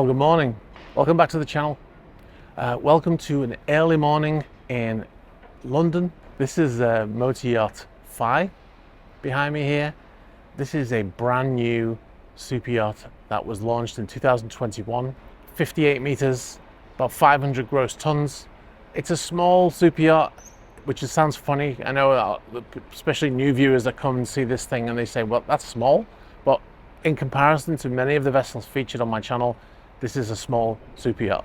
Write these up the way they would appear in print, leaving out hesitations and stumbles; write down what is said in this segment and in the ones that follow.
Well, good morning. Welcome back to the channel. Welcome to an early morning in London. This is Motor Yacht I behind me here. This is a brand new super yacht that was launched in 2021. 58 meters, about 500 gross tons. It's a small super yacht, which sounds funny. I know, especially new viewers that come and see this thing and they say, well, that's small. But in comparison to many of the vessels featured on my channel, this is a small super yacht.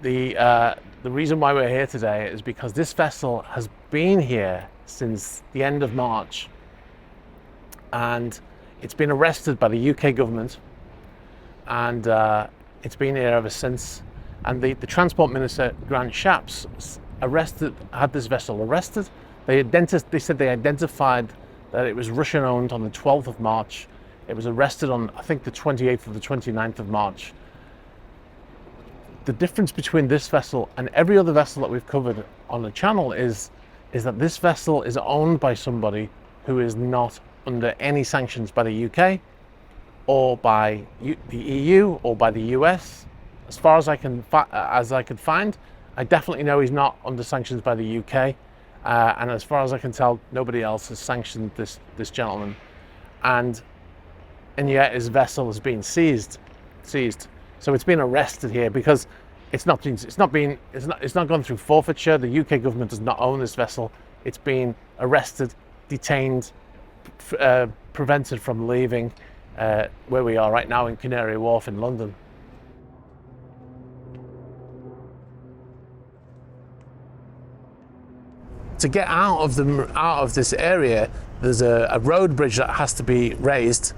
The reason why we're here today is because this vessel has been here since the end of March, and it's been arrested by the UK government, and it's been here ever since. And the Transport Minister, Grant Shapps, had this vessel arrested. They said they identified that it was Russian owned on the 12th of March. It was arrested on, I think, the 28th or the 29th of March. The difference between this vessel and every other vessel that we've covered on the channel is that this vessel is owned by somebody who is not under any sanctions by the UK or by the EU or by the US. As far as I could find, I definitely know he's not under sanctions by the UK, and as far as I can tell, nobody else has sanctioned this gentleman, and yet his vessel has been seized. So it's been arrested here because it's not gone through forfeiture. The UK government does not own this vessel. It's been arrested, detained, prevented from leaving where we are right now in Canary Wharf in London. To get out of this area, there's a road bridge that has to be raised,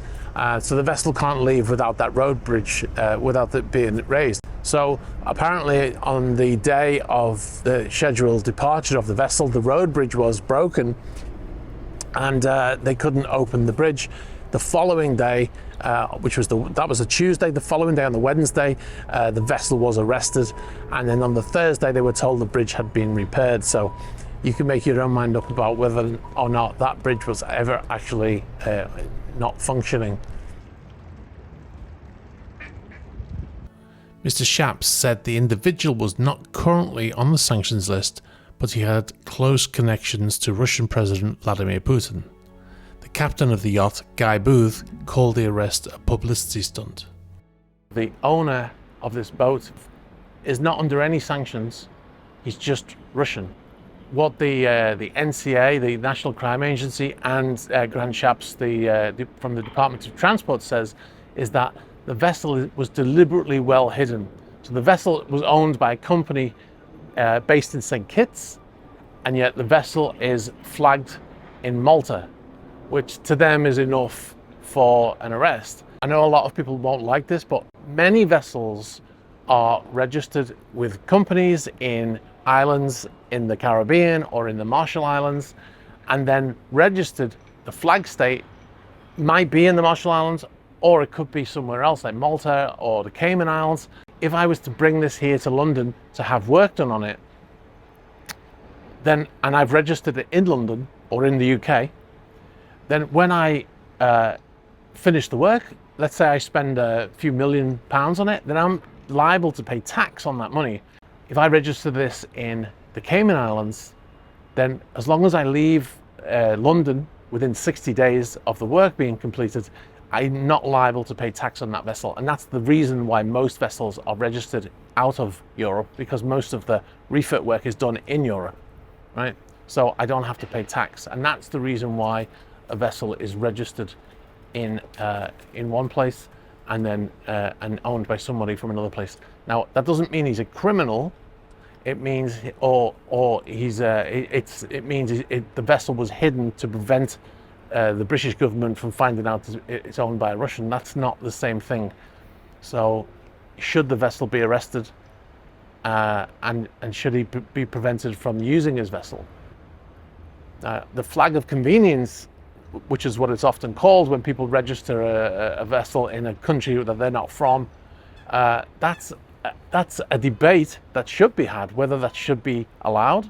so the vessel can't leave without that road bridge, without it being raised. So apparently on the day of the scheduled departure of the vessel, the road bridge was broken, and they couldn't open the bridge. The following day, that was a Tuesday, the following day on the Wednesday, the vessel was arrested, and then on the Thursday they were told the bridge had been repaired. So you can make your own mind up about whether or not that bridge was ever actually not functioning. Mr. Shapps said the individual was not currently on the sanctions list, but he had close connections to Russian President Vladimir Putin. The captain of the yacht, Guy Booth, called the arrest a publicity stunt. The owner of this boat is not under any sanctions. He's just Russian. What the NCA, the National Crime Agency, and Grant Shapps from the Department of Transport says is that the vessel was deliberately well hidden. So the vessel was owned by a company based in St. Kitts, and yet the vessel is flagged in Malta, which to them is enough for an arrest. I know a lot of people won't like this, but many vessels are registered with companies in islands in the Caribbean or in the Marshall Islands, and then registered. The flag state might be in the Marshall Islands, or it could be somewhere else like Malta or the Cayman Islands. If I was to bring this here to London to have work done on it, and I've registered it in London or in the UK, then when I finish the work, let's say I spend a few £1,000,000 on it, then I'm liable to pay tax on that money. If I register this in the Cayman Islands, then as long as I leave London within 60 days of the work being completed, I'm not liable to pay tax on that vessel. And that's the reason why most vessels are registered out of Europe, because most of the refit work is done in Europe, right? So I don't have to pay tax. And that's the reason why a vessel is registered in one place and then and owned by somebody from another place. Now, that doesn't mean he's a criminal. It means, it means the vessel was hidden to prevent the British government from finding out it's owned by a Russian. That's not the same thing. So, should the vessel be arrested, and should he be prevented from using his vessel? The flag of convenience, which is what it's often called when people register a vessel in a country that they're not from, that's a debate that should be had, whether that should be allowed.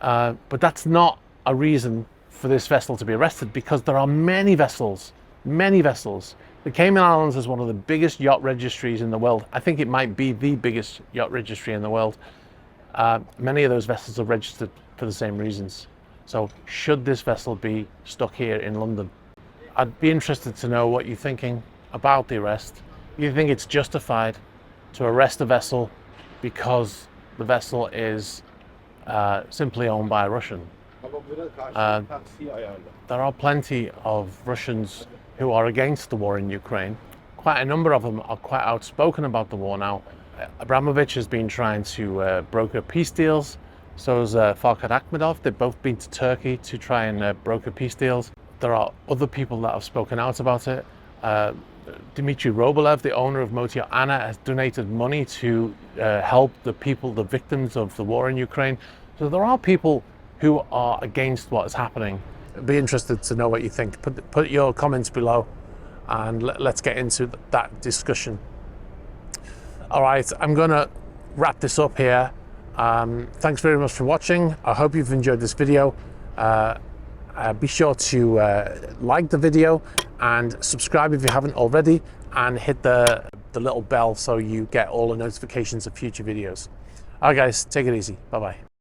But that's not a reason for this vessel to be arrested, because there are many vessels The Cayman Islands is one of the biggest yacht registries in the world. I think it might be the biggest yacht registry in the world. Many of those vessels are registered for the same reasons. So should this vessel be stuck here in London? I'd be interested to know what you're thinking about the arrest. Do you think it's justified to arrest a vessel because the vessel is simply owned by a Russian? There are plenty of Russians who are against the war in Ukraine. Quite a number of them are quite outspoken about the war now. Abramovich has been trying to broker peace deals. So has Farhad Akhmedov. They've both been to Turkey to try and broker peace deals. There are other people that have spoken out about it. Dmitry Robolev, the owner of Yacht I, has donated money to help the people, the victims of the war in Ukraine. So there are people who are against what is happening. I'd be interested to know what you think. Put your comments below and let's get into that discussion. All right, I'm gonna wrap this up here. Thanks very much for watching. I hope you've enjoyed this video. Be sure to like the video and subscribe if you haven't already, and hit the little bell so you get all the notifications of future videos. All right guys, take it easy. Bye bye.